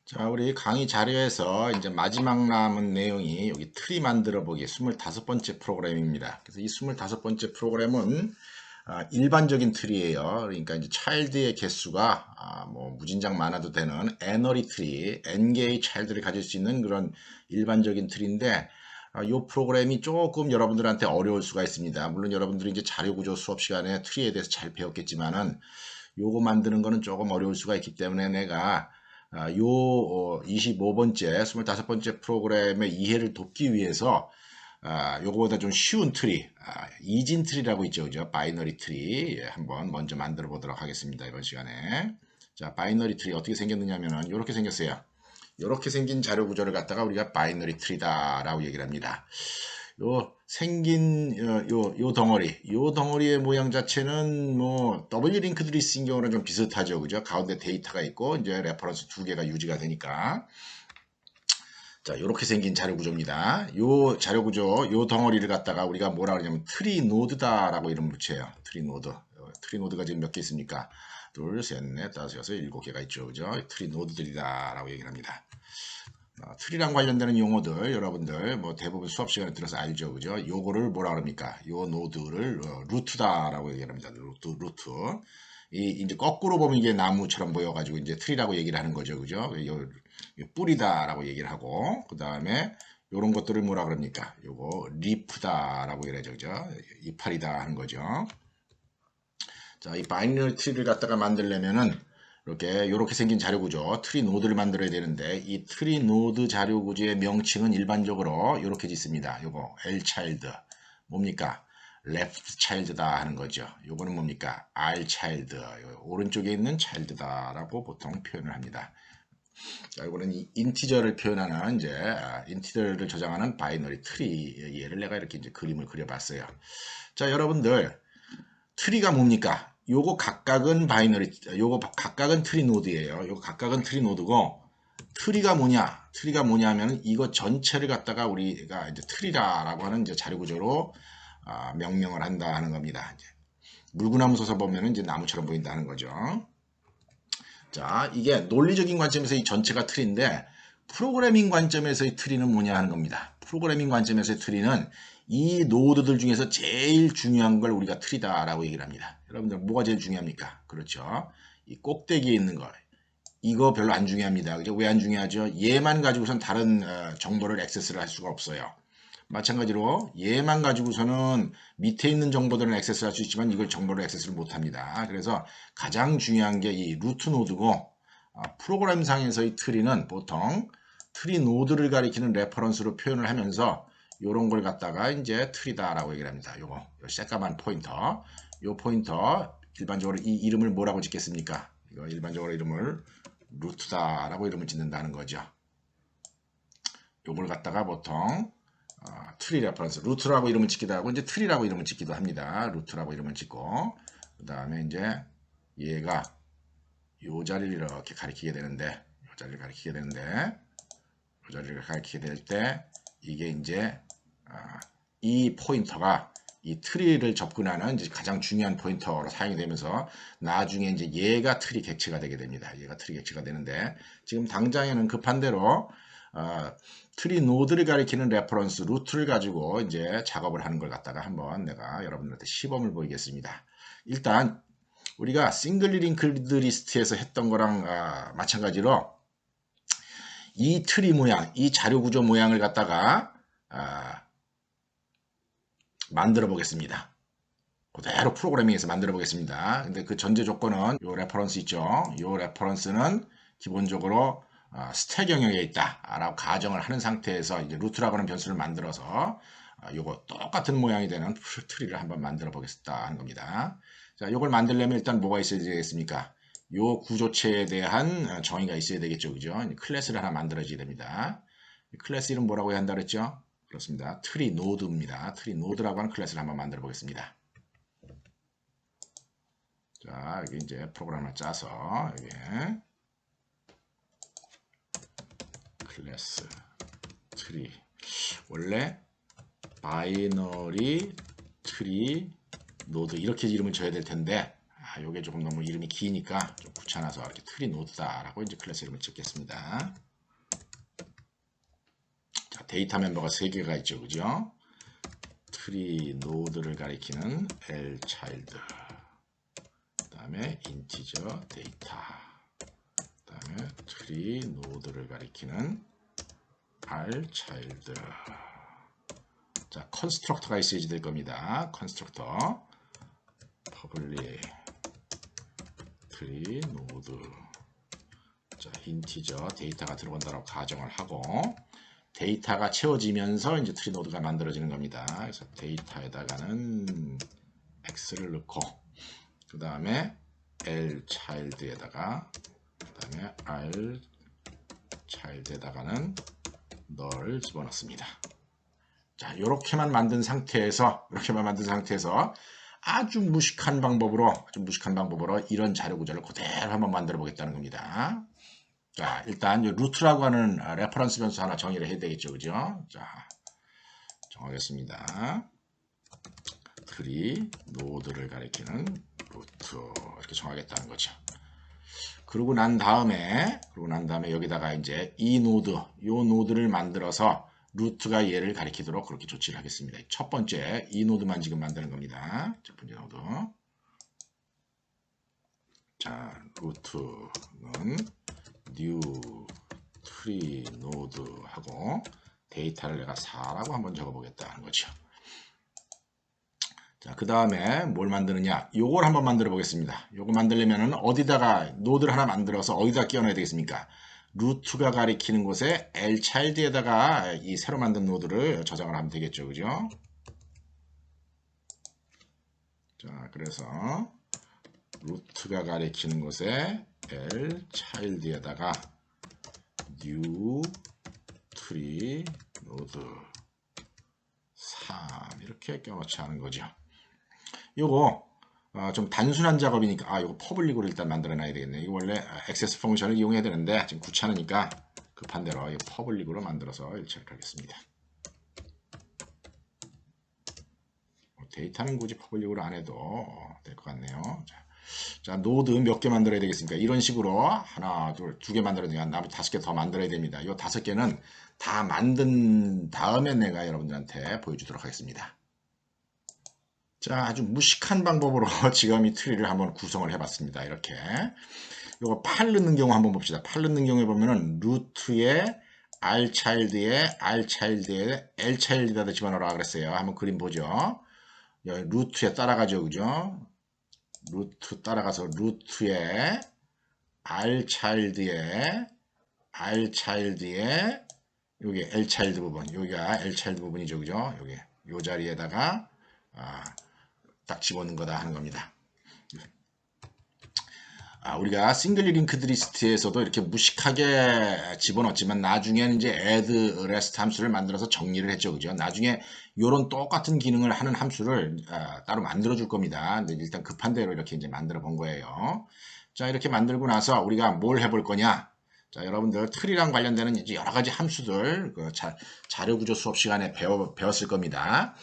자, 우리 강의 자료에서 이제 마지막 남은 내용이 여기 트리 만들어 보기 25번째 프로그램입니다. 그래서 이 25번째 프로그램은 일반적인 트리예요. 그러니까 이제 차일드의 개수가 뭐 무진장 많아도 되는 애너리 트리, n개의 차일드를 가질 수 있는 그런 일반적인 트리인데 이 프로그램이 조금 여러분들한테 어려울 수가 있습니다. 물론 여러분들이 이제 자료구조 수업 시간에 트리에 대해서 잘 배웠겠지만은 요거 만드는 거는 조금 어려울 수가 있기 때문에 내가 요 25번째, 25번째 프로그램의 이해를 돕기 위해서 요거보다 좀 쉬운 트리, 이진 트리라고 있죠, 그죠? 바이너리 트리 한번 먼저 만들어 보도록 하겠습니다, 이번 시간에. 자, 바이너리 트리 어떻게 생겼느냐면은 이렇게 생겼어요. 이렇게 생긴 자료 구조를 갖다가 우리가 바이너리 트리다라고 얘기를 합니다. 요 생긴 요 덩어리의 모양 자체는 뭐 W 링크들이 쓰인 경우는 좀 비슷하죠, 그죠? 가운데 데이터가 있고 이제 레퍼런스 두 개가 유지가 되니까. 자, 이렇게 생긴 자료 구조입니다. 요 자료 구조, 요 덩어리를 갖다가 우리가 뭐라 그러냐면 트리 노드다라고 이름 붙여요. 트리 노드. 트리 노드가 지금 몇 개 있습니까? 둘, 셋, 넷, 다섯, 여섯, 일곱 개가 있죠, 그죠? 트리 노드들이다라고 얘기를 합니다. 트리랑 관련되는 용어들 여러분들 뭐 대부분 수업 시간에 들어서 알죠, 그죠? 요거를 뭐라 그럽니까? 요 노드를 루트다라고 얘기합니다. 루트. 이 이제 거꾸로 보면 이게 나무처럼 보여가지고 이제 트리라고 얘기를 하는 거죠, 그죠? 요 뿌리다라고 얘기를 하고 그 다음에 요런 것들을 뭐라 그럽니까? 요거 리프다라고 얘기하죠, 그죠? 이파리다 하는 거죠. 자, 이 바이너리 트리를 갖다가 만들려면은 이렇게 생긴 자료 구조, 트리 노드를 만들어야 되는데 이 트리 노드 자료 구조의 명칭은 일반적으로 이렇게 짓습니다. 요거 L 차일드 뭡니까? left child다 하는 거죠. 요거는 뭡니까? R child 오른쪽에 있는 child다라고 보통 표현을 합니다. 자, 이거는 이 인티저를 표현하는 이제 인티저를 저장하는 바이너리 트리 얘를 내가 이렇게 이제 그림을 그려봤어요. 자, 여러분들 트리가 뭡니까? 요거 각각은 트리 노드예요. 요거 각각은 트리 노드고, 트리가 뭐냐? 트리가 뭐냐면 이거 전체를 갖다가 우리가 이제 트리라고 하는 이제 자료 구조로 명명을 한다 하는 겁니다. 이제 물구나무 서서 보면은 이제 나무처럼 보인다는 거죠. 자, 이게 논리적인 관점에서 이 전체가 트리인데 프로그래밍 관점에서의 트리는 뭐냐 하는 겁니다. 프로그래밍 관점에서의 트리는 이 노드들 중에서 제일 중요한 걸 우리가 트리다라고 얘기를 합니다. 여러분들 뭐가 제일 중요합니까? 그렇죠. 이 꼭대기에 있는 거. 이거 별로 안 중요합니다. 그죠? 왜 안 중요하죠? 얘만 가지고선 다른 정보를 액세스를 할 수가 없어요. 마찬가지로 얘만 가지고서는 밑에 있는 정보들은 액세스할 수 있지만 이걸 정보를 액세스를 못합니다. 그래서 가장 중요한 게 이 루트 노드고 프로그램상에서의 트리는 보통 트리 노드를 가리키는 레퍼런스로 표현을 하면서 이런 걸 갖다가 이제 트리다라고 얘기를 합니다. 요거 새까만 포인터, 요 포인터 일반적으로 이 이름을 뭐라고 짓겠습니까? 이거 일반적으로 이름을 루트다라고 이름을 짓는다는 거죠. 요걸 갖다가 보통 트리 레퍼런스 루트라고 이름을 짓기도 하고 이제 트리라고 이름을 짓기도 합니다. 루트라고 이름을 짓고 그 다음에 이제 얘가 요 자리를 이렇게 가리키게 되는데 요 자리를 가리키게 되는데 요 자리를 가리키게 될 때 이게 이제 이 포인터가 이 트리를 접근하는 이제 가장 중요한 포인터로 사용이 되면서 나중에 이제 얘가 트리 객체가 되게 됩니다. 얘가 트리 객체가 되는데 지금 당장에는 급한 대로 트리 노드를 가리키는 레퍼런스 루트를 가지고 이제 작업을 하는 걸 갖다가 한번 내가 여러분들한테 시범을 보이겠습니다. 일단 우리가 싱글리 링크드 리스트에서 했던 거랑 마찬가지로 이 트리 모양, 이 자료 구조 모양을 갖다가 만들어 보겠습니다. 그대로 프로그래밍에서 만들어 보겠습니다. 근데 그 전제 조건은 요 레퍼런스 있죠. 요 레퍼런스는 기본적으로 스택 영역에 있다라고 가정을 하는 상태에서 이제 루트라고 하는 변수를 만들어서 요거 똑같은 모양이 되는 트리를 한번 만들어 보겠다 하는 겁니다. 자, 요걸 만들려면 일단 뭐가 있어야 되겠습니까? 요 구조체에 대한 정의가 있어야 되겠죠. 그죠? 클래스를 하나 만들어줘야 됩니다. 클래스 이름 뭐라고 해야 한다 그랬죠? 그렇습니다. 트리 노드입니다. 트리 노드라고 하는 클래스를 한번 만들어 보겠습니다. 자, 여기 이제 프로그램을 짜서 여기 클래스 트리 원래 바이너리 트리 노드 이렇게 이름을 줘야 될 텐데 요게 조금 너무 이름이 기니까 좀 귀찮아서 이렇게 트리 노드다라고 이제 클래스 이름을 짓겠습니다. 자, 데이터 멤버가 3개가 있죠, 그죠? 트리 노드를 가리키는 L 차일드, 그 다음에 인티저 데이터, 그 다음에 트리 노드를 가리키는 R 차일드. 자, 컨스트럭터가 있어야지 될 겁니다. 컨스트럭터 퍼블릭 트리 노드. 자, 인티저 데이터가 들어간다고 가정을 하고 데이터가 채워지면서 이제 트리 노드가 만들어지는 겁니다. 그래서 데이터에다가는 x를 넣고 그 다음에 L 차일드에다가 그 다음에 R 차일드에다가는 널 집어넣습니다. 자, 이렇게만 만든 상태에서 아주 무식한 방법으로 이런 자료 구조를 그대로 한번 만들어 보겠다는 겁니다. 자, 일단 루트라고 하는 레퍼런스 변수 하나 정의를 해야 되겠죠, 그죠? 자, 정하겠습니다. 트리 노드를 가리키는 루트 이렇게 정하겠다는 거죠. 그러고 난 다음에 여기다가 이제 이 노드, 요 노드를 만들어서 루트가 얘를 가리키도록 그렇게 조치를 하겠습니다. 첫 번째 이 노드만 지금 만드는 겁니다. 첫 번째 노드. 자, 루트는 new tree node 하고 데이터를 내가 4라고 한번 적어보겠다는 거죠. 자, 그 다음에 뭘 만드느냐? 요걸 한번 만들어 보겠습니다. 요거 만들려면은 어디다가 노드를 하나 만들어서 어디다 끼워넣어야 되겠습니까? 루트가 가리키는 곳에 L 차일드에다가 이 새로 만든 노드를 저장을 하면 되겠죠, 그죠? 자, 그래서 루트가 가리키는 곳에 L 차일드에다가 new tree node 3 이렇게 껴넣지 하는 거죠. 요거 좀 단순한 작업이니까 요거 퍼블릭으로 일단 만들어 놔야 되겠네. 이거 원래 액세스 펑션을 이용해야 되는데 지금 귀찮으니까 급한 대로 이 퍼블릭으로 만들어서 일체를 하겠습니다. 데이터는 굳이 퍼블릭으로 안 해도 될 것 같네요. 자, 노드 몇 개 만들어야 되겠습니까? 이런 식으로 하나, 둘, 2개 만들어야 되니까 나머지 5개 더 만들어야 됩니다. 이 5개는 다 만든 다음에 내가 여러분들한테 보여주도록 하겠습니다. 자, 아주 무식한 방법으로 지금 이 트리를 한번 구성을 해봤습니다. 이렇게. 요거 8 넣는 경우 한번 봅시다. 8 넣는 경우에 보면은 루트에 R 차일드에 R 차일드에 L 차일드에다 집어넣으라 그랬어요. 한번 그림 보죠. 루트에 따라가죠, 그죠? 루트 따라가서 루트에 R 차일드에 여기 L 차일드 부분, 여기가 L 차일드 부분이죠, 그죠? 여기 요 자리에다가 딱 집어넣는 거다 하는 겁니다. 우리가 싱글 링크드 리스트에서도 이렇게 무식하게 집어넣었지만 나중에는 이제 add rest 함수를 만들어서 정리를 했죠, 그죠? 나중에 이런 똑같은 기능을 하는 함수를 따로 만들어 줄 겁니다. 근데 일단 급한 대로 이렇게 이제 만들어 본 거예요. 자, 이렇게 만들고 나서 우리가 뭘 해볼 거냐? 자, 여러분들 트리랑 관련되는 이제 여러 가지 함수들 자료 구조 수업 시간에 배웠을 겁니다.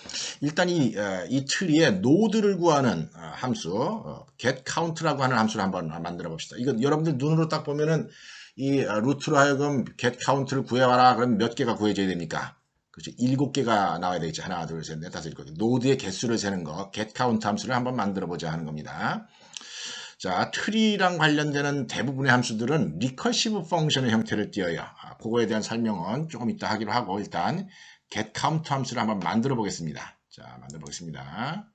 일단 이 트리에 노드를 구하는 함수 get count라고 하는 함수를 한번 만들어 봅시다. 이거 여러분들 눈으로 딱 보면은 이 루트로 하여금 get count를 구해와라. 그러면 몇 개가 구해져야 됩니까? 그렇죠. 7개가 나와야 되겠죠. 하나, 둘, 셋, 넷, 다섯, 일곱 개. 노드의 개수를 세는 거 get count 함수를 한번 만들어 보자 하는 겁니다. 자, 트리랑 관련되는 대부분의 함수들은 리커시브 펑션의 형태를 띄어요. 그거에 대한 설명은 조금 이따 하기로 하고 일단 getCount 함수를 한번 만들어 보겠습니다. 자, 만들어 보겠습니다.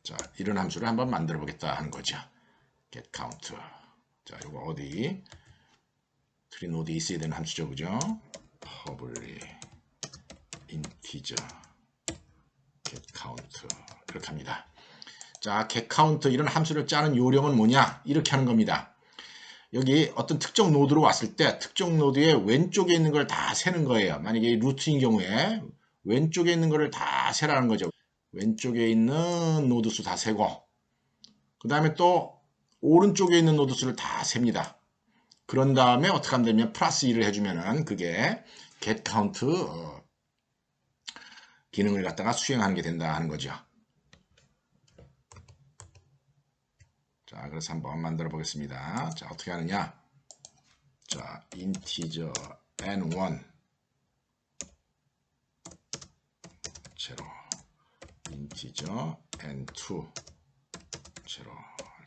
자, 이런 함수를 한번 만들어 보겠다 하는 거죠. getCount. 자, 이거 어디? 트리 노드에 있어야 되는 함수죠, 그죠? public integer getCount 이렇게 합니다. 자, getCount 이런 함수를 짜는 요령은 뭐냐? 이렇게 하는 겁니다. 여기 어떤 특정 노드로 왔을 때 특정 노드의 왼쪽에 있는 걸 다 세는 거예요. 만약에 루트인 경우에 왼쪽에 있는 거를 다 세라는 거죠. 왼쪽에 있는 노드 수 다 세고 그 다음에 또 오른쪽에 있는 노드 수를 다 셉니다. 그런 다음에 어떻게 하면 되면 플러스 1을 해주면은 그게 getCount 기능을 갖다가 수행하는 게 된다 하는 거죠. 자, 그래서 한번 만들어 보겠습니다. 자, 어떻게 하느냐? 자, integer n1 0 integer n2 0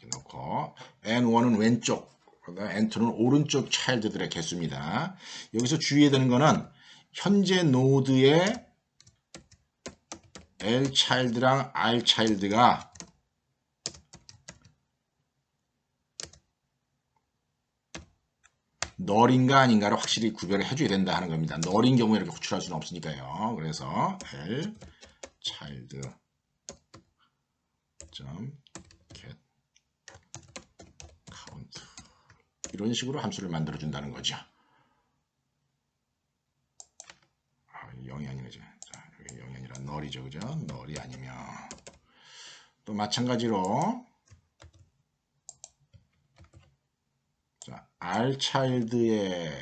이렇게 놓고 n1은 왼쪽, n2는 오른쪽 차일드들의 개수입니다. 여기서 주의해야 되는 거는 현재 노드의 L 차일드랑 R 차일드가 널인가 아닌가를 확실히 구별을 해줘야 된다 하는 겁니다. 널인 경우에 이렇게 호출할 수는 없으니까요. 그래서 L child get count 이런 식으로 함수를 만들어 준다는 거죠. 0이 아니죠. 자, 여기 0이 아니라 널이죠, 그죠? 널이 아니면 또 마찬가지로 자, rchild의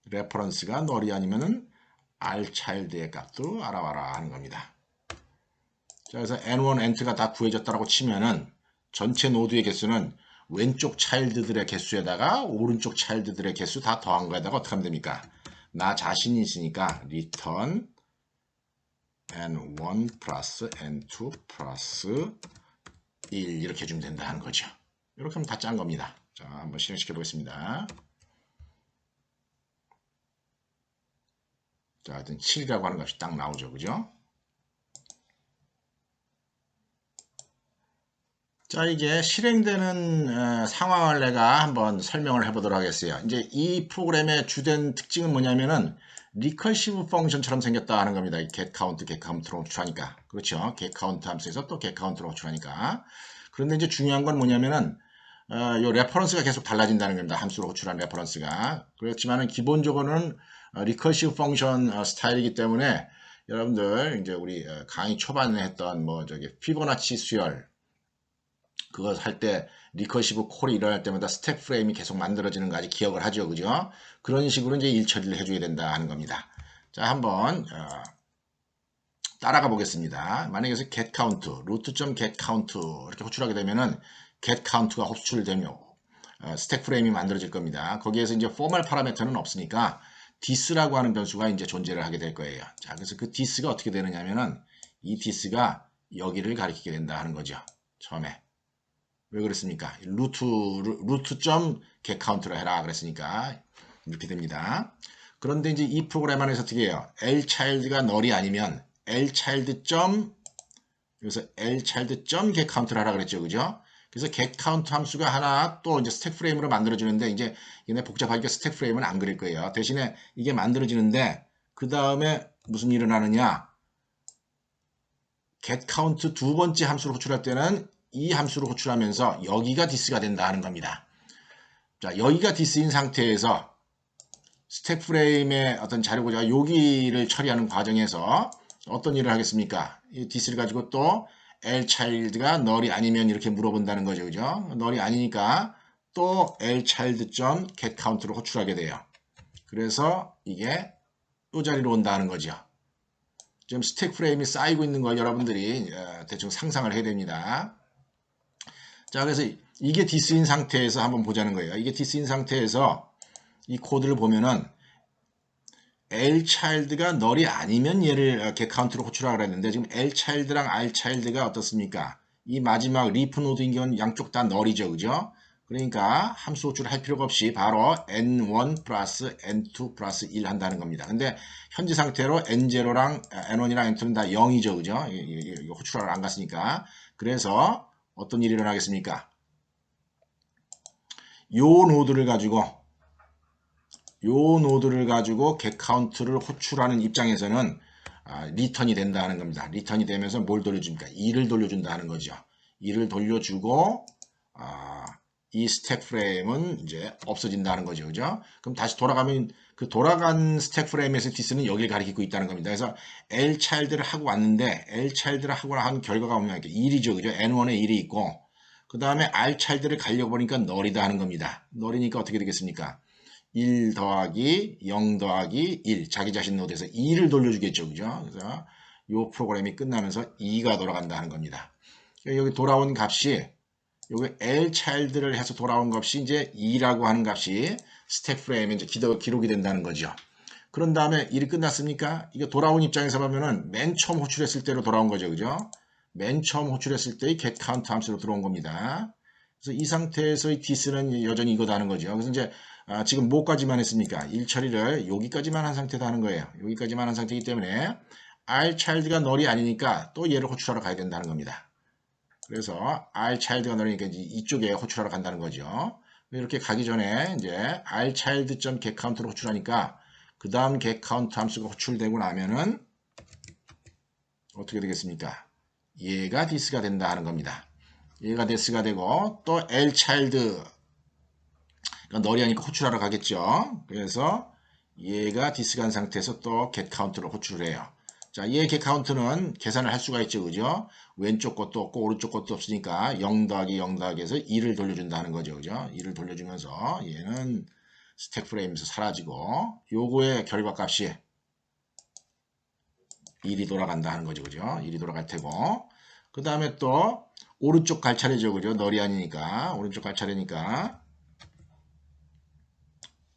레퍼런스가 널이 아니면은 rchild의 값도 알아봐라 하는 겁니다. 자, 그래서 n1, n2가 다 구해졌다라고 치면은 전체 노드의 개수는 왼쪽 차일드들의 개수에다가 오른쪽 차일드들의 개수 다 더한 거에다가 어떻게 하면 됩니까? 나 자신이 있으니까 return n1 플러스 n2 플러스 1 이렇게 해주면 된다 하는 거죠. 이렇게 하면 다 짠 겁니다. 자, 한번 실행시켜 보겠습니다. 자, 하여튼 7이라고 하는 값이 딱 나오죠. 그죠? 자, 이게 실행되는 상황을 내가 한번 설명을 해보도록 하겠어요. 이제 이 프로그램의 주된 특징은 뭐냐면은 리커시브 펑션처럼 생겼다 하는 겁니다. getCount로 호출하니까. 그렇죠. getCount 함수에서 또 getCount로 호출하니까. 그런데 이제 중요한 건 뭐냐면은 요 레퍼런스가 계속 달라진다는 겁니다. 함수로 호출한 레퍼런스가. 그렇지만은 기본적으로는 리커시브 펑션 스타일이기 때문에 여러분들 이제 우리 강의 초반에 했던 뭐 저기 피보나치 수열 그거 할 때 리커시브 콜이 일어날 때마다 스택 프레임이 계속 만들어지는 거 아직 기억을 하죠. 그죠? 그런 식으로 이제 일 처리를 해줘야 된다 하는 겁니다. 자, 한번 따라가 보겠습니다. 만약에 여기서 getCount, root.getCount 이렇게 호출하게 되면은 getCount가 호출되며 스택 프레임이 만들어질 겁니다. 거기에서 이제 포멀 파라미터는 없으니까 this라고 하는 변수가 이제 존재를 하게 될 거예요. 자, 그래서 그 this가 어떻게 되느냐면은 이 this가 여기를 가리키게 된다 하는 거죠. 처음에. 왜 그랬습니까? root.getCount로 해라 그랬으니까 이렇게 됩니다. 그런데 이제 이 프로그램 안에서 어떻게 해요? lchild가 널이 아니면 lchild. 여기서 lchild.getCount를 하라 그랬죠. 그죠? 그래서 getCount 함수가 하나 또 이제 스택 프레임으로 만들어지는데 이제 얘네 복잡하니까 스택 프레임은 안 그릴 거예요. 대신에 이게 만들어지는데 그 다음에 무슨 일이 일어나느냐? getCount 두 번째 함수로 호출할 때는 이 함수로 호출하면서 여기가 this가 된다 하는 겁니다. 자, 여기가 this인 상태에서 스택 프레임의 어떤 자료고자 여기를 처리하는 과정에서 어떤 일을 하겠습니까? 이 this를 가지고 또 lchild가 널이 아니면 이렇게 물어본다는 거죠. 그죠? 널이 아니니까 또 lchild.getCount로 호출하게 돼요. 그래서 이게 또 자리로 온다는 거죠. 지금 스택 프레임이 쌓이고 있는 걸 여러분들이 대충 상상을 해야 됩니다. 자, 그래서 이게 this인 상태에서 한번 보자는 거예요. 이게 this인 상태에서 이 코드를 보면은 lchild가 널이 아니면 얘를 getCount로 호출하라 그랬는데 지금 lchild랑 rchild가 어떻습니까? 이 마지막 리프 노드인 경우는 양쪽 다 널이죠. 그죠? 그러니까 함수 호출을 할 필요가 없이 바로 n1 플러스 n2 플러스 1 한다는 겁니다. 근데 현재 상태로 n0랑 n1이랑 n2는 다 0이죠. 그죠? 호출하러 안 갔으니까. 그래서 어떤 일이 일어나겠습니까? 요 노드를 가지고 getCount를 호출하는 입장에서는 리턴이 된다 하는 겁니다. 리턴이 되면서 뭘 돌려줍니까? 2를 돌려준다 하는 거죠. 2를 돌려주고 이 스택 프레임은 이제 없어진다는 거죠. 그죠? 그럼 다시 돌아가면 그 돌아간 스택 프레임에서 this는 여기를 가리키고 있다는 겁니다. 그래서 lchild를 하고 왔는데 lchild를 하고 한 결과가 뭐냐? 1이죠. 그죠? n1에 1이 있고 그 다음에 알차일드를 가려고 보니까 널이다 하는 겁니다. 널이니까 어떻게 되겠습니까? 1 더하기 0 더하기 1 자기 자신 노드에서 2를 돌려주겠죠. 그죠? 그래서 이 프로그램이 끝나면서 2가 돌아간다 하는 겁니다. 여기 돌아온 값이 여기 L 차일드를 해서 돌아온 값이 이제 2라고 하는 값이 스택 프레임에 이제 기록이 된다는 거죠. 그런 다음에 일이 끝났습니까? 이게 돌아온 입장에서 보면은 맨 처음 호출했을 때로 돌아온 거죠. 그죠? 맨 처음 호출했을 때의 get count 함수로 들어온 겁니다. 그래서 이 상태에서의 this는 여전히 이거다 하는 거죠. 그래서 이제 지금 뭐까지만 했습니까? 1 처리를 여기까지만 한 상태다 하는 거예요. 여기까지만 한 상태이기 때문에 r child가 널이 아니니까 또 얘를 호출하러 가야 된다는 겁니다. 그래서 r child가 널이니까 이쪽에 호출하러 간다는 거죠. 이렇게 가기 전에 이제 r child.get count로 호출하니까 그 다음 getCount 함수가 호출되고 나면은 어떻게 되겠습니까? 얘가 this가 된다 하는 겁니다. 얘가 this가 되고 또 lchild 그러니까 널이 아니까 호출하러 가겠죠. 그래서 얘가 this가 한 상태에서 또 getCount를 호출을 해요. 자, 얘 getCount는 계산을 할 수가 있죠. 그죠? 왼쪽 것도 없고 오른쪽 것도 없으니까 0 더하기 0 더하기 해서 2를 돌려준다 하는 거죠. 그죠? 2를 돌려주면서 얘는 스택 프레임에서 사라지고 요거의 결과값이 1이 돌아간다 하는 거죠. 그죠? 1이 돌아갈 테고 그 다음에 또 오른쪽 갈 차례죠. 그죠? 널이 아니니까 오른쪽 갈 차례니까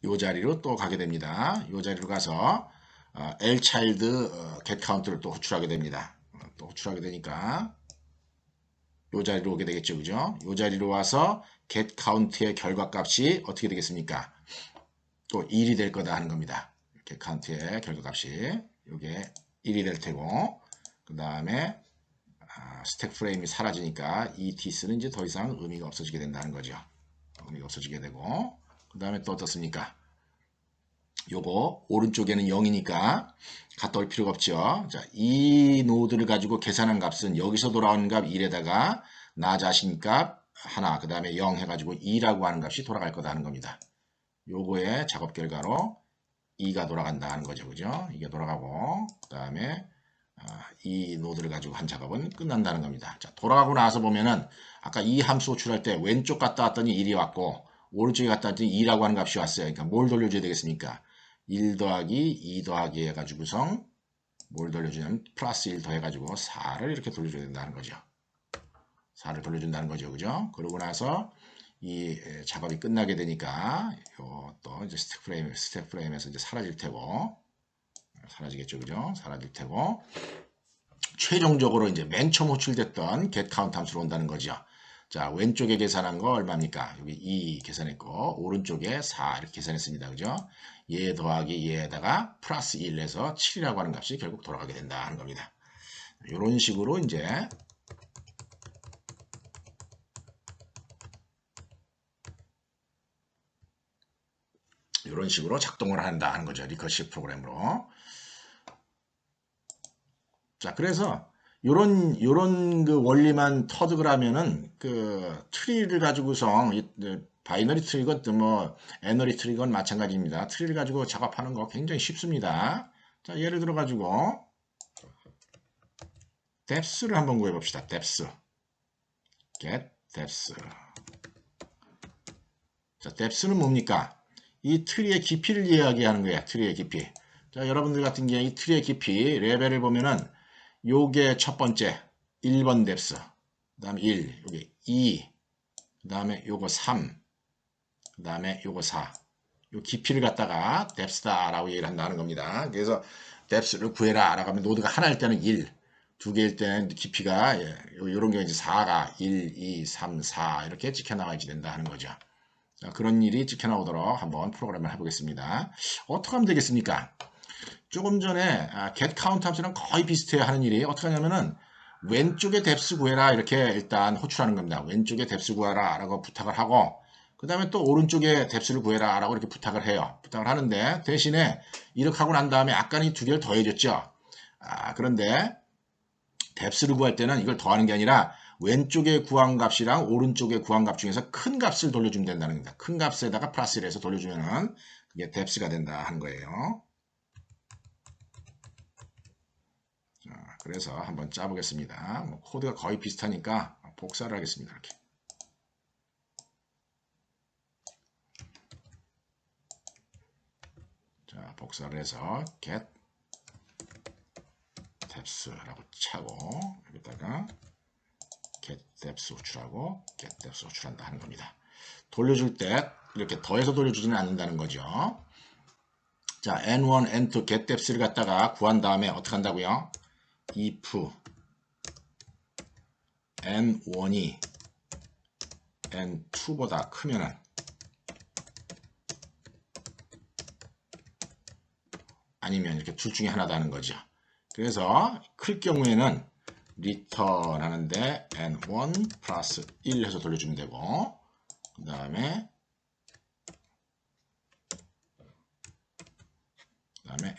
요 자리로 또 가게 됩니다. 요 자리로 가서 lchild get count를 또 호출하게 됩니다. 또 호출하게 되니까 요 자리로 오게 되겠죠. 그죠? 요 자리로 와서 get count의 결과값이 어떻게 되겠습니까? 또 1이 될 거다 하는 겁니다. get count의 결과값이 요게 1이 될 테고 그 다음에 스택 프레임이 사라지니까 이 this는 이제 더 이상 의미가 없어지게 된다는 거죠. 의미가 없어지게 되고 그 다음에 또 어떻습니까? 요거 오른쪽에는 0이니까 갖다 올 필요가 없죠. 자, 이 노드를 가지고 계산한 값은 여기서 돌아오는 값 1에다가 나 자신 값 하나 그 다음에 0 해가지고 2라고 하는 값이 돌아갈 거다 하는 겁니다. 요거의 작업 결과로 2가 돌아간다 하는 거죠. 그죠? 이게 돌아가고 그 다음에 이 노드를 가지고 한 작업은 끝난다는 겁니다. 자, 돌아가고 나서 보면은 아까 이 함수 호출할 때 왼쪽 갔다 왔더니 1이 왔고 오른쪽에 갔다 왔더니 2라고 하는 값이 왔어요. 그러니까 뭘 돌려줘야 되겠습니까? 1 더하기 2 더하기 해가지고성 뭘 돌려주냐면 플러스 1 더해가지고 4를 이렇게 돌려줘야 된다는 거죠. 4를 돌려준다는 거죠. 그죠? 그러고 나서 이 작업이 끝나게 되니까 또 이제 스택 프레임에서 이제 사라질 테고 사라지겠죠. 그죠? 사라질 테고 최종적으로 이제 맨 처음 호출됐던 getCount 함수로 온다는 거죠. 자, 왼쪽에 계산한 거 얼마입니까? 여기 2 계산했고 오른쪽에 4 이렇게 계산했습니다. 그죠? 얘 더하기 얘에다가 플러스 1 해서 7이라고 하는 값이 결국 돌아가게 된다 하는 겁니다. 이런 식으로 이제 이런 식으로 작동을 한다 하는 거죠. 리커시브 프로그램으로. 자, 그래서 요런 그 원리만 터득을 하면은 그 트리를 가지고서 바이너리 트리건 뭐 애너리 트리건 마찬가지입니다. 트리를 가지고 작업하는 거 굉장히 쉽습니다. 자, 예를 들어 가지고 depth를 한번 구해 봅시다. depth. get depth. 자, depth는 뭡니까? 이 트리의 깊이를 이야기하는 거야. 트리의 깊이. 자, 여러분들 같은 경우에 이 트리의 깊이 레벨을 보면은 요게 첫 번째 1번 뎁스 그 다음에 1 여기 2 그 다음에 요거 3 그 다음에 요거 4 요 깊이를 갖다가 뎁스다 라고 얘기를 한다는 겁니다. 그래서 뎁스를 구해라 라고 하면 노드가 하나일 때는 1 두 개일 때는 깊이가 요런 경우 이제 4가 1, 2, 3, 4 이렇게 찍혀 나와야지 된다 하는 거죠. 자, 그런 일이 찍혀 나오도록 한번 프로그램을 해보겠습니다. 어떻게 하면 되겠습니까? 조금 전에 get count 함수랑 거의 비슷해요 하는 일이 어떻게 하냐면은 왼쪽에 뎁스 구해라 이렇게 일단 호출하는 겁니다. 왼쪽에 뎁스 구하라 라고 부탁을 하고 그 다음에 또 오른쪽에 뎁스를 구해라 라고 이렇게 부탁을 해요. 부탁을 하는데 대신에 이렇게 하고 난 다음에 아까는 이 두 개를 더해줬죠. 그런데 뎁스를 구할 때는 이걸 더하는 게 아니라 왼쪽에 구한 값이랑 오른쪽에 구한 값 중에서 큰 값을 돌려주면 된다는 겁니다. 큰 값에다가 플러스를 해서 돌려주면은 그게 뎁스가 된다 하는 거예요. 그래서 한번 짜보겠습니다. 코드가 거의 비슷하니까 복사를 하겠습니다. 이렇게. 자, 복사를 해서 get depth라고 차고 여기다가 get depth 호출하고 get depth 호출한다 하는 겁니다. 돌려줄 때 이렇게 더해서 돌려주지는 않는다는 거죠. 자, n1, n2, get depth를 갖다가 구한 다음에 어떻게 한다고요? if n1이 n2보다 크면은 아니면 이렇게 둘 중에 하나다 하는 거죠. 그래서 클 경우에는 return 하는데 n1 플러스 1 해서 돌려주면 되고, 그 다음에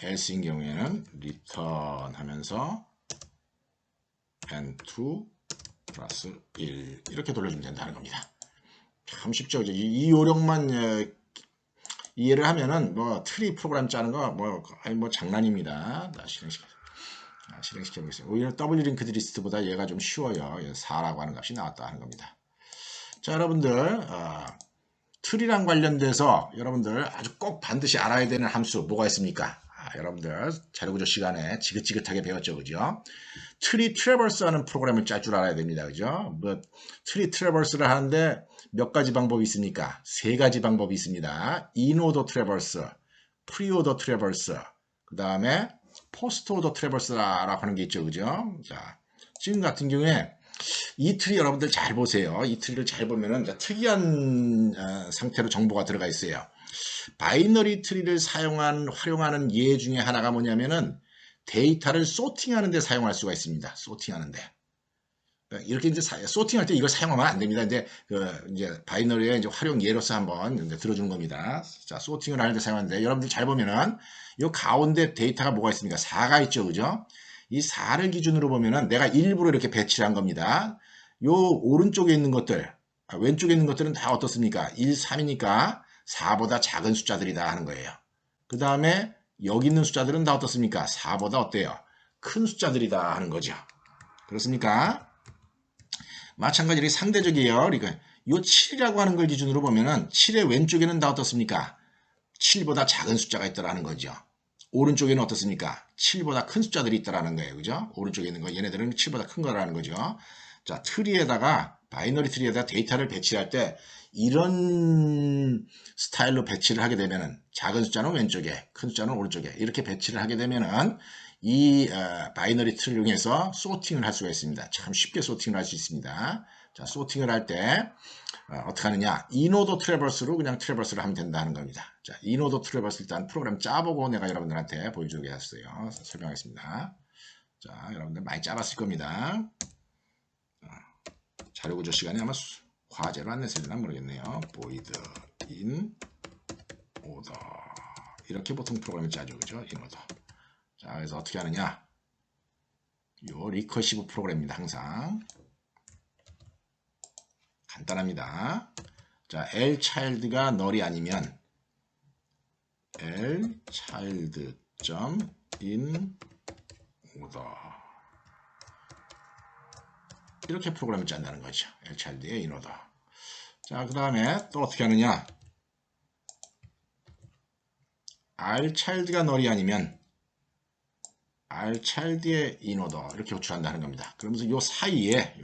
else인 경우에는 return 하면서 n2 플러스 1 이렇게 돌려주면 된다는 겁니다. 참 쉽죠. 이 요령만 이해를 하면은 뭐 트리 프로그램 짜는 거 뭐 장난입니다. 실행시켜 보겠습니다. 오히려 W 링크드 리스트보다 얘가 좀 쉬워요. 4라고 하는 값이 나왔다 하는 겁니다. 자, 여러분들 트리랑 관련돼서 여러분들 아주 꼭 반드시 알아야 되는 함수 뭐가 있습니까? 여러분들 자료구조 시간에 지긋지긋하게 배웠죠, 그죠? 트리 트래버스 하는 프로그램을 짤 줄 알아야 됩니다, 그죠? 뭐 트리 트래버스를 하는데 몇 가지 방법이 있습니까? 세 가지 방법이 있습니다. 인오더 트래버스, 프리오더 트래버스, 그 다음에 포스트 오더 트래버스라고 하는 게 있죠, 그죠? 자, 지금 같은 경우에 이 트리 여러분들 잘 보세요. 이 트리를 잘 보면은 특이한 상태로 정보가 들어가 있어요. 바이너리 트리를 활용하는 예 중에 하나가 뭐냐면은 데이터를 소팅하는 데 사용할 수가 있습니다. 소팅하는 데. 이렇게 이제 소팅할 때 이걸 사용하면 안 됩니다. 이제 바이너리의 이제 활용 예로서 한번 들어주는 겁니다. 자, 소팅을 하는 데 사용하는데 여러분들 잘 보면은 이 가운데 데이터가 뭐가 있습니까? 4가 있죠, 그죠? 이 4를 기준으로 보면은 내가 일부러 이렇게 배치를 한 겁니다. 요 오른쪽에 있는 것들, 왼쪽에 있는 것들은 다 어떻습니까? 1, 3이니까 4보다 작은 숫자들이다 하는 거예요. 그 다음에 여기 있는 숫자들은 다 어떻습니까? 4보다 어때요? 큰 숫자들이다 하는 거죠. 그렇습니까? 마찬가지로 상대적이에요. 그러니까 요 7이라고 하는 걸 기준으로 보면은 7의 왼쪽에는 다 어떻습니까? 7보다 작은 숫자가 있다라는 거죠. 오른쪽에는 어떻습니까? 7보다 큰 숫자들이 있다라는 거예요. 그죠? 오른쪽에 있는 거 얘네들은 7보다 큰 거라는 거죠. 자, 트리에다가 바이너리 트리에다가 데이터를 배치할 때 이런 스타일로 배치를 하게 되면은 작은 숫자는 왼쪽에, 큰 숫자는 오른쪽에 이렇게 배치를 하게 되면은 이 바이너리 트리를 이용해서 소팅을 할 수가 있습니다. 참 쉽게 소팅을 할 수 있습니다. 자, 소팅을 할 때 어떻게 하느냐? 인오더 트래버스로 그냥 트래버스를 하면 된다는 겁니다. 자, 인오더 트래버스 일단 프로그램 짜보고 내가 여러분들한테 보여주겠어요. 설명하겠습니다. 자, 여러분들 많이 짜봤을 겁니다. 자료구조 시간에 아마 화제로 안 냈을지나 모르겠네요. void in order 이렇게 보통 프로그램을 짜죠, 그죠? in order. 자, 그래서 어떻게 하느냐? 요 리커시브 프로그램입니다. 항상 간단합니다. 자, lchild가 null이 아니면 lchild.in order 이렇게 프로그램을 짠다는 거죠. lchild의 in order. 자, 그 다음에 또 어떻게 하느냐? rchild가 null이 아니면 rchild의 in order 이렇게 호출한다는 겁니다. 그러면서 요 사이에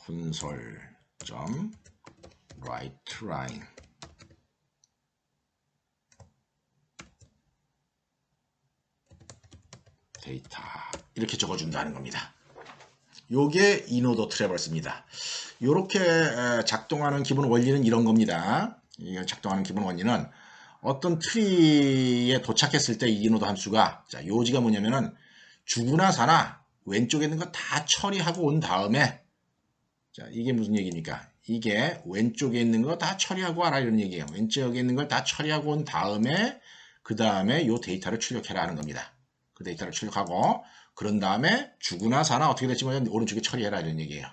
console.writeLine 데이터 이렇게 적어준다는 겁니다. 요게 인오더 트래버스입니다. 요렇게 작동하는 기본 원리는 이런 겁니다. 이게 작동하는 기본 원리는 어떤 트리에 도착했을 때 이 인오더 함수가 자, 요지가 뭐냐면은 주구나 사나 왼쪽에 있는 거 다 처리하고 온 다음에 자, 이게 무슨 얘기입니까? 이게 왼쪽에 있는 거 다 처리하고 와라 이런 얘기예요. 왼쪽에 있는 걸 다 처리하고 온 다음에 그 다음에 요 데이터를 출력해라 하는 겁니다. 그 데이터를 출력하고 그런 다음에 주구나 사나 어떻게 될지 모르겠는데 오른쪽에 처리해라 이런 얘기예요.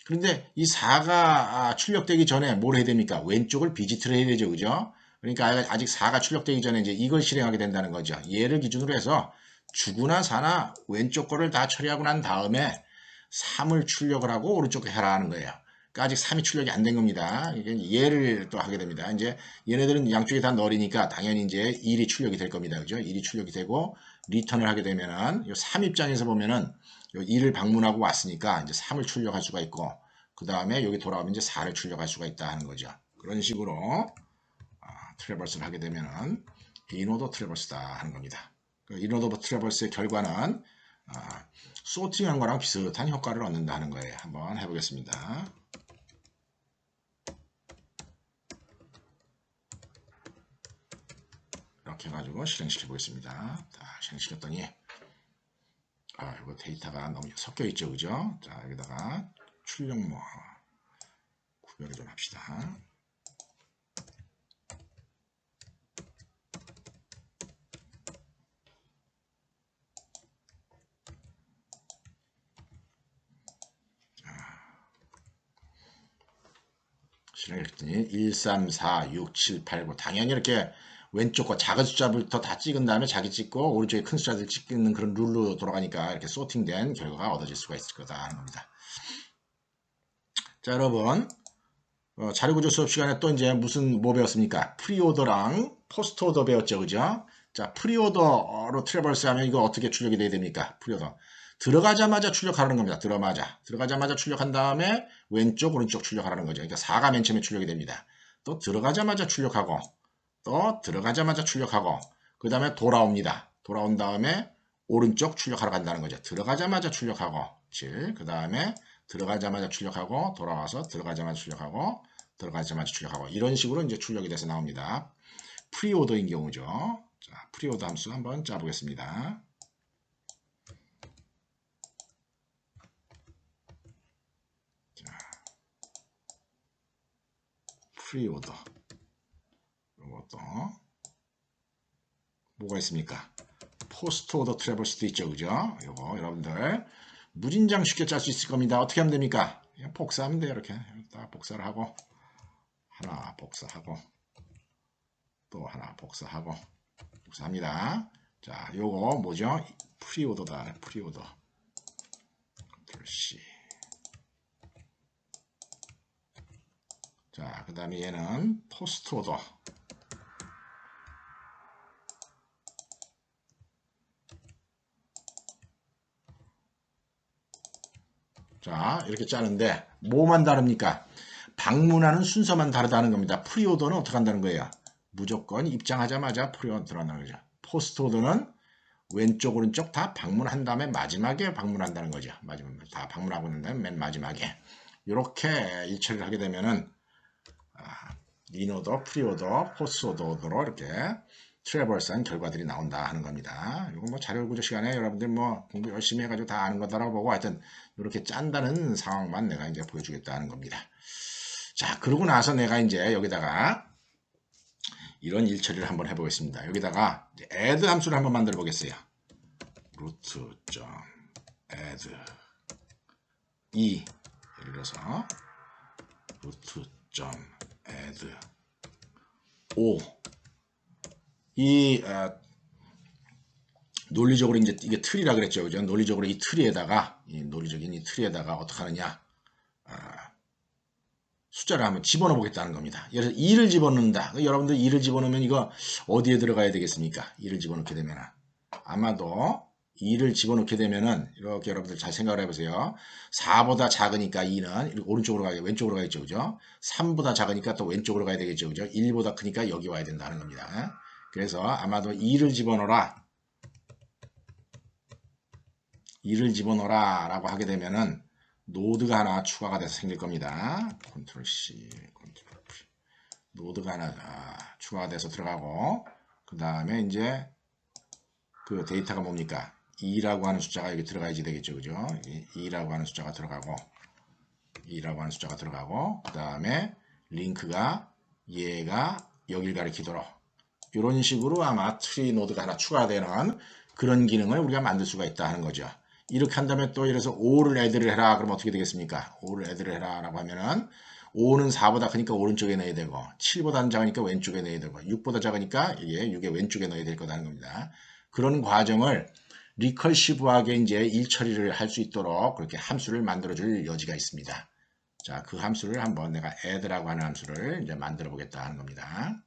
그런데 이 4가 출력되기 전에 뭘 해야 됩니까? 왼쪽을 비지트를 해야 되죠. 그죠? 그러니까 아직 4가 출력되기 전에 이제 이걸 실행하게 된다는 거죠. 얘를 기준으로 해서 주구나 사나 왼쪽 거를 다 처리하고 난 다음에 3을 출력을 하고 오른쪽 거 해라 하는 거예요. 아직 3이 출력이 안 된 겁니다. 얘를 또 하게 됩니다. 이제 얘네들은 양쪽에 다 널이니까 당연히 이제 1이 출력이 될 겁니다. 그죠? 1이 출력이 되고 리턴을 하게 되면은 요 3 입장에서 보면은 요 2를 방문하고 왔으니까 이제 3을 출력할 수가 있고 그 다음에 여기 돌아오면 이제 4를 출력할 수가 있다 하는 거죠. 그런 식으로 트래버스를 하게 되면은 인오더 트래버스다 하는 겁니다. 인오더 트래버스의 결과는 소팅한 거랑 비슷한 효과를 얻는다는 거예요. 한번 해보겠습니다. 이렇게 해가지고 실행시켜 보겠습니다. 자, 실행시켰더니 이거 데이터가 너무 섞여 있죠, 그죠? 자, 여기다가 출력모 구별을 좀 합시다. 실행했더니 1, 3, 4, 6, 7, 8, 9 당연히 이렇게 왼쪽 거 작은 숫자부터 다 찍은 다음에 자기 찍고 오른쪽에 큰 숫자들 찍는 그런 룰로 돌아가니까 이렇게 소팅된 결과가 얻어질 수가 있을 거다 하는 겁니다. 자, 여러분 자료구조 수업 시간에 또 이제 뭐 배웠습니까? 프리오더랑 포스트오더 배웠죠, 그죠? 자, 프리오더로 트래버스 하면 이거 어떻게 출력이 돼야 됩니까? 프리오더 들어가자마자 출력하라는 겁니다. 들어가자마자 출력한 다음에 왼쪽 오른쪽 출력하라는 거죠. 그러니까 4가 맨 처음에 출력이 됩니다. 또 들어가자마자 출력하고 또 들어가자마자 출력하고 그 다음에 돌아옵니다. 돌아온 다음에 오른쪽 출력하러 간다는 거죠. 들어가자마자 출력하고 7, 그 다음에 들어가자마자 출력하고 돌아와서 들어가자마자 출력하고 들어가자마자 출력하고 이런 식으로 이제 출력이 돼서 나옵니다. 프리오더인 경우죠. 자, 프리오더 함수 한번 짜보겠습니다. 프리오더 이것도 뭐가 있습니까? 포스트 오더 트래버스도 있죠, 그죠? 이거 여러분들 무진장 쉽게 짤 수 있을 겁니다. 어떻게 하면 됩니까? 그냥 복사하면 돼요. 이렇게 딱 복사를 하고 하나 복사하고 또 하나 복사하고 복사합니다. 자, 요거 뭐죠? 프리오더다. 프리오더. 컨트롤 C. 자, 그 다음에 얘는 포스트 오더. 자, 이렇게 짜는데 뭐만 다릅니까? 방문하는 순서만 다르다는 겁니다. 프리오더는 어떻게 한다는 거예요? 무조건 입장하자마자 프리오더 들어간다는 거죠. 포스트오더는 왼쪽 오른쪽 다 방문한 다음에 마지막에 방문한다는 거죠. 마지막에 다 방문하고 난 다음에 맨 마지막에 이렇게 일처리를 하게 되면은 인오더, 프리오더, 포스트오더로 이렇게 트래버스한 결과들이 나온다 하는 겁니다. 이거 뭐 자료 구조 시간에 여러분들 뭐 공부 열심히 해가지고 다 아는 거다라고 보고 하여튼 이렇게 짠다는 상황만 내가 이제 보여주겠다 하는 겁니다. 자, 그러고 나서 내가 이제 여기다가 이런 일처리를 한번 해보겠습니다. 여기다가 add 함수를 한번 만들어 보겠어요. root.add 예를 들어서 root.add 논리적으로 이제 이게 틀이라 그랬죠, 그죠? 논리적으로 이 틀에다가 논리적인 이 틀에다가 어떻게 하느냐? 숫자를 한번 집어넣어 보겠다는 겁니다. 예를 들어서 2를 집어넣는다. 여러분들 2를 집어넣으면 이거 어디에 들어가야 되겠습니까? 2를 집어넣게 되면 아마도 2를 집어넣게 되면은 이렇게 여러분들 잘 생각을 해보세요. 4보다 작으니까 2는 오른쪽으로 가야 왼쪽으로 가겠죠, 그죠? 3보다 작으니까 또 왼쪽으로 가야 되겠죠, 그죠? 1보다 크니까 여기 와야 된다는 겁니다. 그래서 아마도 2를 집어넣어라. 2를 집어넣어라 라고 하게 되면은 노드가 하나 추가가 돼서 생길 겁니다. 컨트롤 C, 컨트롤 V. 노드가 하나 추가가 돼서 들어가고, 그 다음에 이제 그 데이터가 뭡니까? 2라고 하는 숫자가 여기 들어가야지 되겠죠, 그죠? 2라고 하는 숫자가 들어가고, 2라고 하는 숫자가 들어가고, 그 다음에 링크가 얘가 여길 가리키도록 이런 식으로 아마 트리 노드가 하나 추가되는 그런 기능을 우리가 만들 수가 있다 하는 거죠. 이렇게 한다면 또 예를 들어서 5를 애드를 해라. 그럼 어떻게 되겠습니까? 5를 애드를 해라 라고 하면은 5는 4보다 크니까 오른쪽에 넣어야 되고 7보다 작으니까 왼쪽에 넣어야 되고 6보다 작으니까 이게 6의 왼쪽에 넣어야 될 거다는 겁니다. 그런 과정을 리컬시브하게 이제 일 처리를 할 수 있도록 그렇게 함수를 만들어 줄 여지가 있습니다. 자, 그 함수를 한번 내가 add라고 하는 함수를 이제 만들어 보겠다 하는 겁니다.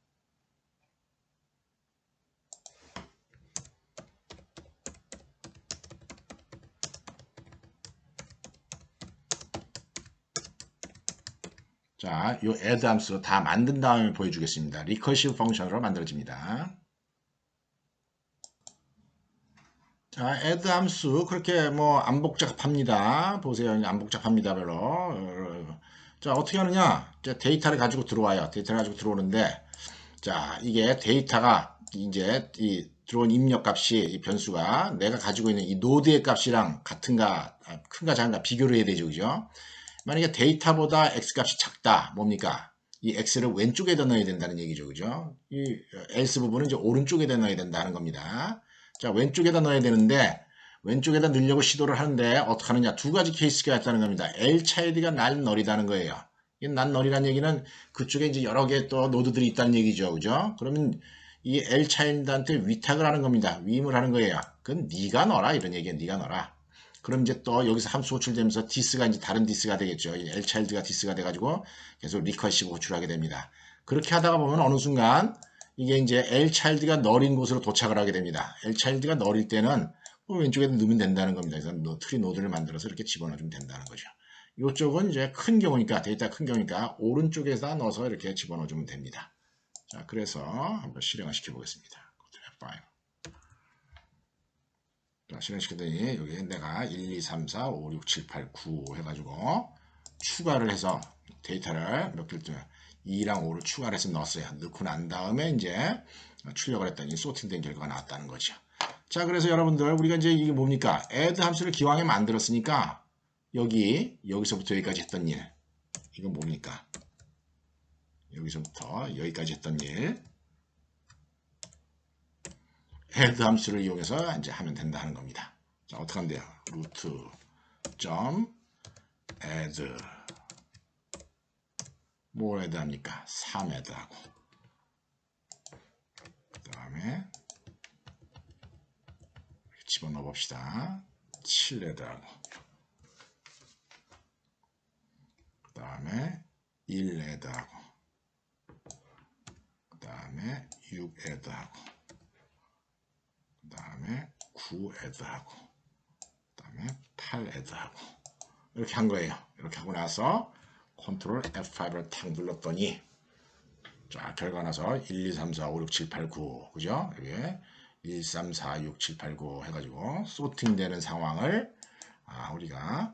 자, 요 add 함수 다 만든 다음에 보여주겠습니다. 리커시브 펑션으로 만들어집니다. 자, add 함수 그렇게 뭐 안 복잡합니다. 보세요. 안 복잡합니다. 별로. 자, 어떻게 하느냐? 자, 데이터를 가지고 들어와요. 데이터를 가지고 들어오는데 자, 이게 데이터가 이제 이 들어온 입력 값이 이 변수가 내가 가지고 있는 이 노드의 값이랑 같은가 큰가 작은가 비교를 해야 되죠. 그죠? 만약에 데이터보다 x값이 작다. 뭡니까? 이 x를 왼쪽에다 넣어야 된다는 얘기죠. 그죠? 이 else 부분은 이제 오른쪽에다 넣어야 된다는 겁니다. 자, 왼쪽에다 넣어야 되는데 왼쪽에다 넣으려고 시도를 하는데 어떻게 하느냐? 두 가지 케이스가 있다는 겁니다. L차일드가 난 널이라는 거예요. 이 난 널이라는 얘기는 그쪽에 이제 여러 개 또 노드들이 있다는 얘기죠. 그죠? 그러면 이 L차일드한테 위탁을 하는 겁니다. 위임을 하는 거예요. 그건 네가 넣어라 이런 얘기야. 네가 넣어라. 그럼 이제 또 여기서 함수 호출되면서 디스가 이제 다른 디스가 되겠죠. L차일드가 디스가 돼가지고 계속 리커시브 호출하게 됩니다. 그렇게 하다가 보면 어느 순간 이게 이제 L차일드가 널인 곳으로 도착을 하게 됩니다. L차일드가 널일 때는 왼쪽에 넣으면 된다는 겁니다. 그래서 트리 노드를 만들어서 이렇게 집어넣으면 된다는 거죠. 이쪽은 이제 큰 경우니까, 데이터가 큰 경우니까 오른쪽에다 넣어서 이렇게 집어넣어주면 됩니다. 자, 그래서 한번 실행을 시켜보겠습니다. F5. 자, 실행시켰더니 여기 내가 1, 2, 3, 4, 5, 6, 7, 8, 9 해가지고 추가를 해서 데이터를 몇 개를 2랑 5를 추가를 해서 넣었어요. 넣고 난 다음에 이제 출력을 했더니 소팅된 결과가 나왔다는 거죠. 자, 그래서 여러분들 우리가 이제 이게 뭡니까? add 함수를 기왕에 만들었으니까 여기서부터 여기까지 했던 일 이건 뭡니까? 여기서부터 여기까지 했던 일 add 함수를 이용해서 이제 하면 된다는 겁니다. 자, 어떻게 하면 돼요? 루트 점 add 뭘 add 합니까? 3 add 하고 그 다음에 집어넣어 봅시다. 7 add 하고 그 다음에 1 add 하고 그 다음에 6 add 하고 그 다음에 9 add 하고 그 다음에 8 add 하고 이렇게 한 거예요. 이렇게 하고 나서 컨트롤 F5를 탁 눌렀더니 자, 결과 나서 1, 2, 3, 4, 5, 6, 7, 8, 9 그죠? 여기에 1, 3, 4, 6, 7, 8, 9 해가지고 소팅되는 상황을 우리가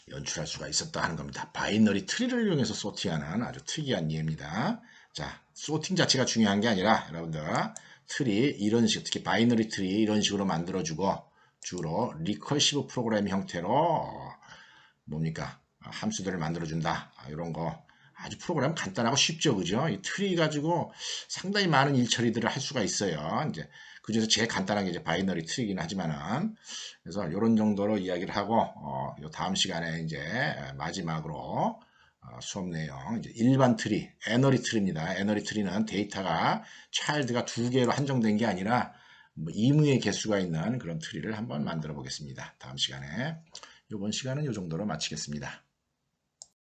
연출할 수가 있었다 하는 겁니다. 바이너리 트리를 이용해서 소팅하는 아주 특이한 예입니다. 자, 소팅 자체가 중요한 게 아니라 여러분들 트리 이런 식 특히 바이너리 트리 이런 식으로 만들어주고 주로 리커시브 프로그램 형태로 뭡니까? 함수들을 만들어준다. 이런 거 아주 프로그램 간단하고 쉽죠. 그죠? 이 트리 가지고 상당히 많은 일 처리들을 할 수가 있어요. 이제 그중에서 제일 간단한 게 이제 바이너리 트리긴 하지만은 그래서 이런 정도로 이야기를 하고 요 다음 시간에 이제 마지막으로 수업 내용 이제 일반 트리, 애너리 트리입니다. 애너리 트리는 데이터가 차일드가 2개로 한정된 게 아니라 뭐 이무의 개수가 있는 그런 트리를 한번 만들어 보겠습니다. 다음 시간에. 이번 시간은 이 정도로 마치겠습니다.